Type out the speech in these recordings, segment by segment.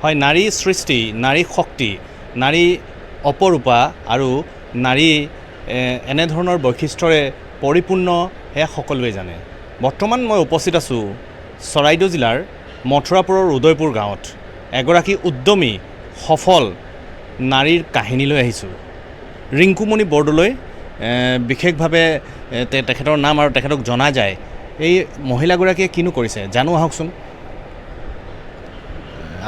হয়, নাৰী সৃষ্টি, নাৰী শক্তি, নাৰী অপৰূপা আৰু নাৰী এনেধৰণৰ বৈশিষ্ট্যৰে পৰিপূৰ্ণ সেয়া সকলোৱে জানে। বৰ্তমান মই উপস্থিত আছোঁ চৰাইদেউ জিলাৰ মথুৰাপুৰৰ উদয়পুৰ গাঁৱত। এগৰাকী উদ্যমী সফল নাৰীৰ কাহিনী লৈ আহিছোঁ। ৰিংকুমণি বৰদলৈ বিশেষভাৱে তেখেতৰ নাম আৰু তেখেতক জনা যায়। এই মহিলাগৰাকীয়ে কিনো কৰিছে জানো আহকচোন।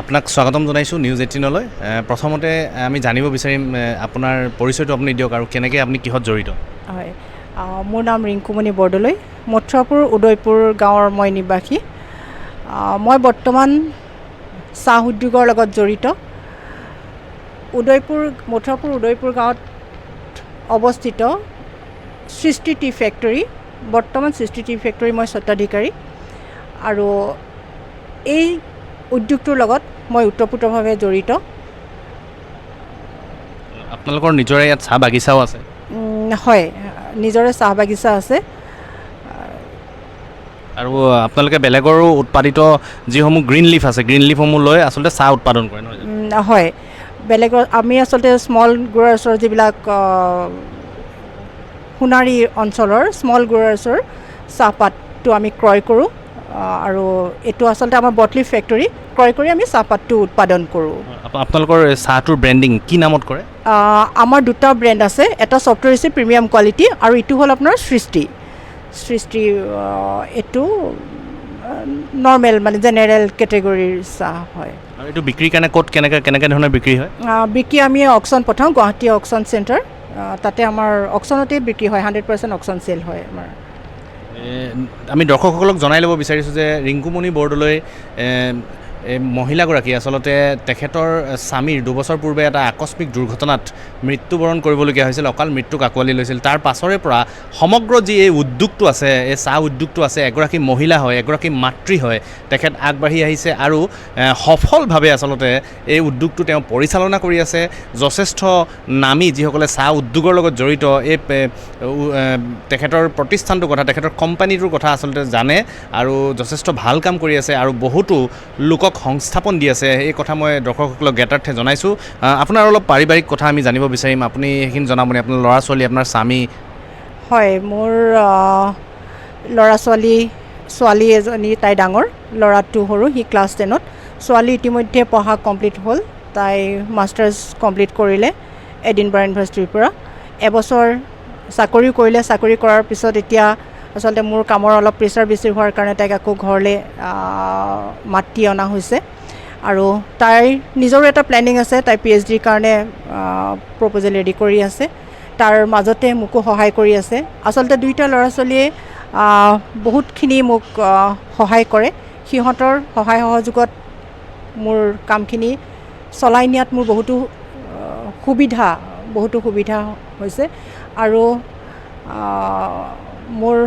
আপোনাক স্বাগতম জনাইছোঁ নিউজ 18লৈ। প্ৰথমতে আমি জানিব বিচাৰিম আপোনাৰ পৰিচয়টো আপুনি দিয়ক আৰু কেনেকৈ আপুনি কিহত জড়িত। হয়, মোৰ নাম ৰিংকুমণি বৰদলৈ, মথুৰাপুৰ উদয়পুৰ গাঁৱৰ মই নিবাসী। মই বৰ্তমান চাহ উদ্যোগৰ লগত জড়িত। মথুৰাপুৰ উদয়পুৰ গাঁৱত অৱস্থিত সৃষ্টি টি ফেক্টৰী, বৰ্তমান সৃষ্টি টি ফেক্টৰী মই স্বত্বাধিকাৰী আৰু এই উদ্যোগটোৰ লগত মই ওতঃপ্ৰোতভাৱে জড়িত। আপোনালোকৰ নিজৰে ইয়াত চাহ বাগিচাও আছে? হয়, নিজৰে চাহ বাগিচা আছে। আৰু আপোনালোকে বেলেগৰো উৎপাদিত যিসমূহ গ্ৰীণ লিফ আছে, গ্ৰীণ লিফসমূহ লৈ আচলতে চাহ উৎপাদন কৰে নহয় জানো? হয়, বেলেগৰ আমি আচলতে স্মল গ্ৰ'ৱাৰ্ছৰ যিবিলাক সোণাৰী অঞ্চলৰ স্মল গ্ৰ'ৱাৰ্ছৰ চাহপাতটো আমি ক্ৰয় কৰোঁ আৰু এইটো আচলতে আমাৰ বটলিফ ফেক্টৰী ক্ৰয় কৰি আমি চাহপাতটো উৎপাদন কৰোঁ। আপোনালোকৰ চাহটোৰ ব্ৰেণ্ডিং কি নামত কৰে? আমাৰ দুটা ব্ৰেণ্ড আছে, এটা ছফ্টৱেৰ হৈছে প্ৰিমিয়াম কোৱালিটি আৰু ইটো হ'ল আপোনাৰ সৃষ্টি। এইটো নৰ্মেল মানে জেনেৰেল কেটেগৰীৰ চাহ হয়। আৰু এইটো বিক্ৰীৰ কাৰণে ক'ত কেনেকৈ ধৰণৰ বিক্ৰী হয়? বিক্ৰী আমি অকশ্যন পঠাওঁ, গুৱাহাটী অকশ্যন চেণ্টাৰ, তাতে আমাৰ অকশ্যনতেই বিক্ৰী হয়, 100% অকশ্যন চেল হয় আমাৰ। আমি দৰ্শকসকলক জনাই ল'ব বিচাৰিছোঁ যে ৰিংকুমণি বৰদলৈ মহিলাগৰাকী আচলতে তেখেতৰ স্বামীৰ 2 বছৰ পূৰ্বে এটা আকস্মিক দুৰ্ঘটনাত মৃত্যুবৰণ কৰিবলগীয়া হৈছিল, অকাল মৃত্যুক আঁকোৱালি লৈছিল। তাৰ পাছৰে পৰা সমগ্ৰ যি এই উদ্যোগটো আছে, এই চাহ উদ্যোগটো আছে, এগৰাকী মহিলা হয়, এগৰাকী মাতৃ হয়, তেখেত আগবাঢ়ি আহিছে আৰু সফলভাৱে আচলতে এই উদ্যোগটো তেওঁ পৰিচালনা কৰি আছে। যথেষ্ট নামী যিসকলে চাহ উদ্যোগৰ লগত জড়িত এই তেখেতৰ প্ৰতিষ্ঠানটোৰ কথা, তেখেতৰ কোম্পানীটোৰ কথা আচলতে জানে আৰু যথেষ্ট ভাল কাম কৰি আছে আৰু বহুতো লোকক সংস্থাপন দি আছে। এই কথা মই দৰ্শকসকলক জ্ঞাতাৰ্থে জনাইছোঁ। আপোনাৰ অলপ পাৰিবাৰিক কথা আমি জানিব বিচাৰিম, আপুনি সেইখিনি জনাবনে? আপোনাৰ ল'ৰা ছোৱালী, আপোনাৰ স্বামী? হয়, মোৰ ছোৱালী এজনী, তাই ডাঙৰ, ল'ৰাটো সৰু, সি ক্লাছ 10ত। ছোৱালী ইতিমধ্যে পঢ়া কমপ্লিট হ'ল, তাই মাষ্টাৰ্ছ কমপ্লিট কৰিলে এডিনবাৰা ইউনিভাৰ্চিটিৰ পৰা। এবছৰ চাকৰিও কৰিলে, চাকৰি কৰাৰ পিছত এতিয়া আচলতে মোৰ কামৰ অলপ প্ৰেছাৰ বেছি হোৱাৰ কাৰণে তাইক আকৌ ঘৰলৈ মাতি অনা হৈছে আৰু তাইৰ নিজৰো এটা প্লেনিং আছে, তাই PhDৰ কাৰণে প্ৰপ'জেল ৰেডি কৰি আছে। তাৰ মাজতে মোকো সহায় কৰি আছে। আচলতে দুইটা ল'ৰা ছোৱালীয়ে বহুতখিনি মোক সহায় কৰে। সিহঁতৰ সহায় সহযোগত মোৰ কামখিনি চলাই নিয়াত মোৰ বহুতো সুবিধা হৈছে। আৰু মোৰ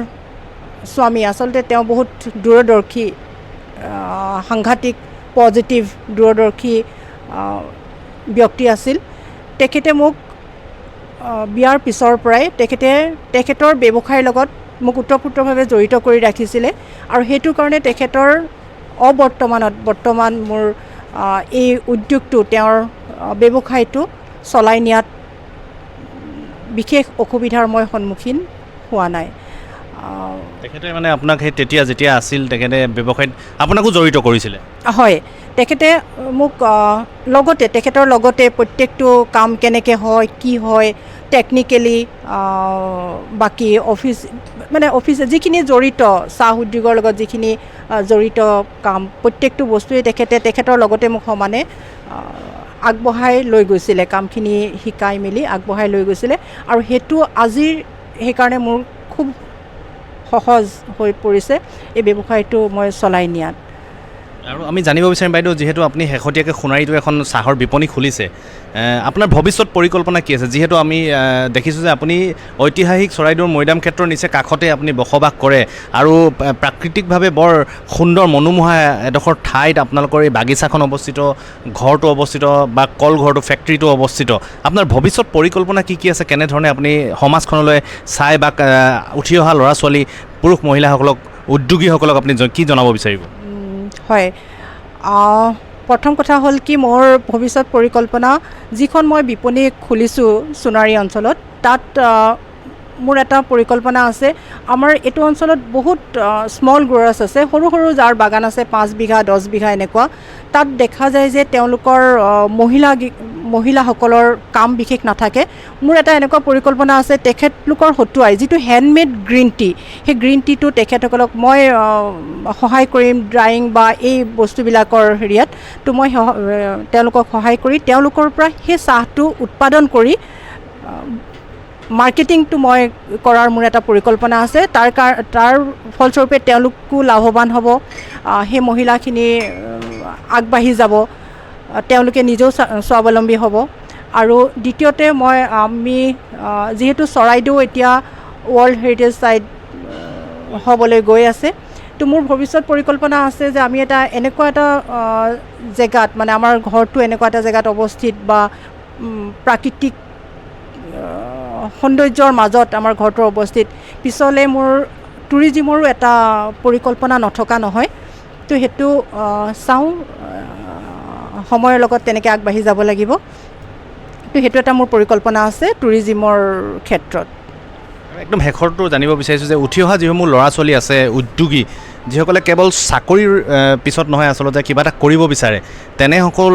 স্বামী আচলতে তেওঁ বহুত দূৰদৰ্শী, সাংঘাতিক পজিটিভ দূৰদৰ্শী ব্যক্তি আছিল। তেখেতে মোক বিয়াৰ পিছৰ পৰাই তেখেতৰ ব্যৱসায়ৰ লগত মোক ওতঃপ্ৰোতভাৱে জড়িত কৰি ৰাখিছিলে আৰু সেইটো কাৰণে তেখেতৰ বৰ্তমান মোৰ এই উদ্যোগটো, তেওঁৰ ব্যৱসায়টো চলাই নিয়াত বিশেষ অসুবিধাৰ মই সন্মুখীন হোৱা নাই। তেখেতে মানে আপোনাক সেই তেতিয়া যেতিয়া আছিল তেখেতে ব্যৱসায়ত আপোনাকো জড়িত কৰিছিলে? হয়, তেখেতে মোক তেখেতৰ লগতে প্ৰত্যেকটো কাম কেনেকৈ হয়, কি হয়, টেকনিকেলি বাকী অফিচ যিখিনি জড়িত, চাহ উদ্যোগৰ লগত যিখিনি জড়িত কাম, প্ৰত্যেকটো বস্তুৱে তেখেতৰ লগতে মোক সমানে আগবঢ়াই লৈ গৈছিলে, কামখিনি শিকাই মেলি আগবঢ়াই লৈ গৈছিলে আৰু সেইটো আজিৰ সেইকাৰণে মোৰ খুব সহজ হৈ পৰিছে এই ব্যৱসায়টো মই চলাই নিয়াত। আৰু আমি জানিব বিচাৰিম বাইদেউ, যিহেতু আপুনি শেহতীয়াকৈ সোণাৰীটো এখন চাহৰ বিপণী খুলিছে, আপোনাৰ ভৱিষ্যত পৰিকল্পনা কি আছে? যিহেতু আমি দেখিছোঁ যে আপুনি ঐতিহাসিক চৰাইদেউৰ মৈদাম ক্ষেত্ৰৰ নিচে কাষতে আপুনি বসবাস কৰে আৰু প্ৰাকৃতিকভাৱে বৰ সুন্দৰ মনোমোহা এডোখৰ ঠাইত আপোনালোকৰ এই বাগিচাখন অৱস্থিত, ঘৰটো অৱস্থিত বা কলঘৰটো, ফেক্টৰীটো অৱস্থিত। আপোনাৰ ভৱিষ্যত পৰিকল্পনা কি আছে? কেনেধৰণে আপুনি সমাজখনলৈ চাই বা উঠি অহা ল'ৰা ছোৱালী, পুৰুষ মহিলাসকলক, উদ্যোগীসকলক আপুনি কি জনাব বিচাৰিব? হয়, প্ৰথম কথা হ'ল কি মোৰ ভৱিষ্যত পৰিকল্পনা যিখন মই বিপণী খুলিছোঁ সোণাৰী অঞ্চলত তাত মোৰ এটা পৰিকল্পনা আছে আমাৰ এইটো অঞ্চলত বহুত স্মল গ্ৰ'ৱাৰ্ছ আছে সৰু সৰু যাৰ বাগান আছে 5 বিঘা 10 বিঘা এনেকুৱা তাত দেখা যায় যে তেওঁলোকৰ মহিলাসকলৰ কাম বিশেষ নাথাকে মোৰ এটা এনেকুৱা পৰিকল্পনা আছে তেখেতলোকৰ হতুৱাই যিটো হেণ্ডমেড গ্ৰীণ টি সেই গ্ৰীণ টিটো তেখেতসকলক মই সহায় কৰিম ড্ৰাইং বা এই বস্তুবিলাকৰ হেৰিয়াত তো মই তেওঁলোকক সহায় কৰি তেওঁলোকৰ পৰা সেই চাহটো উৎপাদন কৰি মাৰ্কেটিংটো মই কৰাৰ মোৰ এটা পৰিকল্পনা আছে তাৰ ফলস্বৰূপে তেওঁলোকো লাভৱান হ'ব সেই মহিলাখিনি আগবাঢ়ি যাব তেওঁলোকে নিজেও স্বাৱলম্বী হ'ব আৰু দ্বিতীয়তে আমি যিহেতু চৰাইদেউ এতিয়া ৱৰ্ল্ড হেৰিটেজ চাইট হ'বলৈ গৈ আছে তো মোৰ ভৱিষ্যত পৰিকল্পনা আছে যে আমি এনেকুৱা এটা জেগাত মানে আমাৰ ঘৰটো এনেকুৱা এটা জেগাত অৱস্থিত বা প্ৰাকৃতিক সৌন্দৰ্যৰ মাজত আমাৰ ঘৰটো অৱস্থিত পিছলৈ মোৰ টুৰিজিমৰো এটা পৰিকল্পনা নথকা নহয় তো সেইটো চাওঁ সময়ৰ লগত তেনেকৈ আগবাঢ়ি যাব লাগিব তো সেইটো এটা মোৰ পৰিকল্পনা আছে টুৰিজিমৰ ক্ষেত্ৰত একদম শেষৰটো জানিব বিচাৰিছোঁ যে উঠি অহা যিসমূহ ল'ৰা ছোৱালী আছে উদ্যোগী যিসকলে কেৱল চাকৰিৰ পিছত নহয় আচলতে কিবা এটা কৰিব বিচাৰে তেনেসকল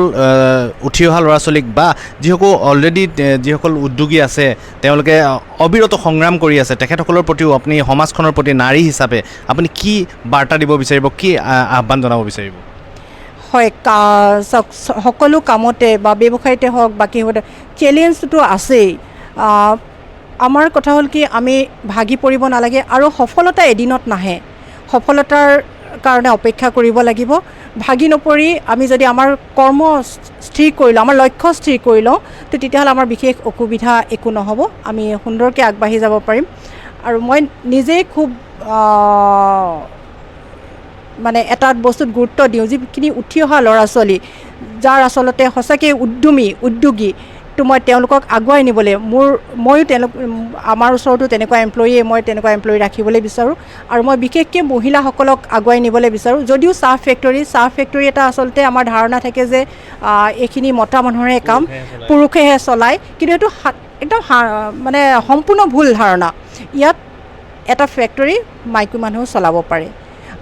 উঠি অহা ল'ৰা ছোৱালীক বা যিসকল অলৰেডি যিসকল উদ্যোগী আছে তেওঁলোকে অবিৰত সংগ্ৰাম কৰি আছে তেখেতসকলৰ প্ৰতিও আপুনি সমাজখনৰ প্ৰতি নাৰী হিচাপে আপুনি কি বাৰ্তা দিব বিচাৰিব কি আহ্বান জনাব বিচাৰিব হয় সকলো কামতে বা ব্যৱসায়তে হওক বাকী চেলেঞ্জটোতো আছেই আমাৰ কথা হ'ল কি আমি ভাগি পৰিব নালাগে আৰু সফলতা এদিনত নাহে সফলতাৰ কাৰণে অপেক্ষা কৰিব লাগিব ভাগি নপৰি আমি যদি আমাৰ কৰ্ম স্থিৰ কৰি লওঁ আমাৰ লক্ষ্য স্থিৰ কৰি লওঁ তো তেতিয়াহ'লে আমাৰ বিশেষ অসুবিধা একো নহ'ব আমি সুন্দৰকৈ আগবাঢ়ি যাব পাৰিম আৰু মই নিজেই খুব মানে এটা বস্তুত গুৰুত্ব দিওঁ যিখিনি উঠি অহা ল'ৰা ছোৱালী যাৰ আচলতে সঁচাকৈ উদ্যোগী তো মই তেওঁলোকক আগুৱাই নিবলৈ ময়ো আমাৰ ওচৰতো তেনেকুৱা মই তেনেকুৱা এমপ্লয়ী ৰাখিবলৈ বিচাৰোঁ আৰু মই বিশেষকৈ মহিলাসকলক আগুৱাই নিবলৈ বিচাৰোঁ যদিও চাহ ফেক্টৰী এটা আচলতে আমাৰ ধাৰণা থাকে যে এইখিনি মতা মানুহৰে কাম পুৰুষেহে চলায় কিন্তু এইটো একদম মানে সম্পূৰ্ণ ভুল ধাৰণা ইয়াত এটা ফেক্টৰী মাইকী মানুহ চলাব পাৰে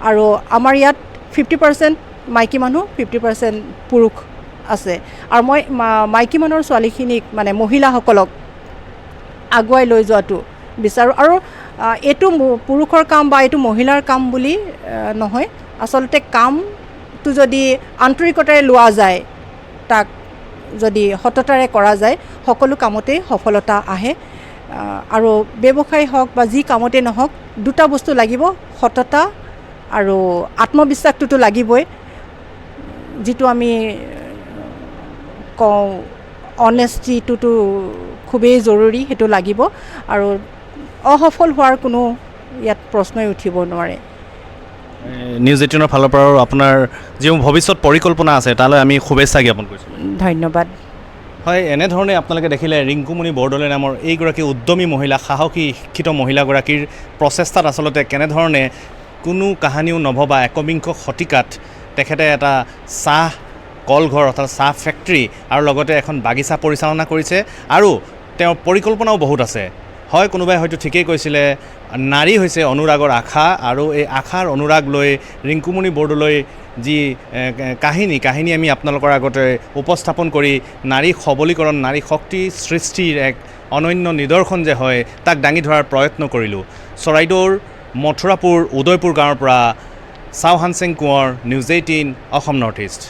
আৰু আমাৰ ইয়াত 50% মাইকী মানুহ 50% পুৰুষ আছে আৰু মই মাইকী মানুহৰ ছোৱালীখিনিক মানে মহিলাসকলক আগুৱাই লৈ যোৱাটো বিচাৰোঁ আৰু এইটো পুৰুষৰ কাম বা এইটো মহিলাৰ কাম বুলি নহয় আচলতে কামটো যদি আন্তৰিকতাৰে লোৱা যায় তাক যদি সততাৰে কৰা যায় সকলো কামতেই সফলতা আহে আৰু ব্যৱসায় হওক বা যি কামতেই নহওক দুটা বস্তু লাগিব সততা আৰু আত্মবিশ্বাসটোতো লাগিবই যিটো আমি কওঁ অনেষ্টিটোতো খুবেই জৰুৰী সেইটো লাগিব আৰু অসফল হোৱাৰ কোনো ইয়াত প্ৰশ্নই উঠিব নোৱাৰে নিউজ 18ৰ ফালৰ পৰা আপোনাৰ যিবোৰ ভৱিষ্যত পৰিকল্পনা আছে তালৈ আমি শুভেচ্ছা জ্ঞাপন কৰিছোঁ ধন্যবাদ হয় এনেধৰণে আপোনালোকে দেখিলে ৰিংকুমণি বৰদলৈ নামৰ এইগৰাকী উদ্যমী মহিলা সাহসী শিক্ষিত মহিলাগৰাকীৰ প্ৰচেষ্টাত আচলতে কেনেধৰণে কোনো কাহানিও নভবা একবিংশ শতিকাত তেখেতে এটা চাহ কলঘৰ অৰ্থাৎ চাহ ফেক্টৰী আৰু লগতে এখন বাগিচা পৰিচালনা কৰিছে আৰু তেওঁৰ পৰিকল্পনাও বহুত আছে হয় কোনোবাই হয়তো ঠিকেই কৈছিলে নাৰী হৈছে অনুৰাগৰ আশা আৰু এই আশাৰ অনুৰাগ লৈ ৰিংকুমণি বৰদলৈ যি কাহিনী আমি আপোনালোকৰ আগতে উপস্থাপন কৰি নাৰী সবলীকৰণ নাৰী শক্তি সৃষ্টিৰ এক অনন্য নিদৰ্শন যে হয় তাক দাঙি ধৰাৰ প্ৰয়ত্ন কৰিলোঁ চৰাইদেউৰ মথুৰাপুৰ উদয়পুৰ গাঁৱৰ পৰা Chauhansingh Konwar news 18 Assam North east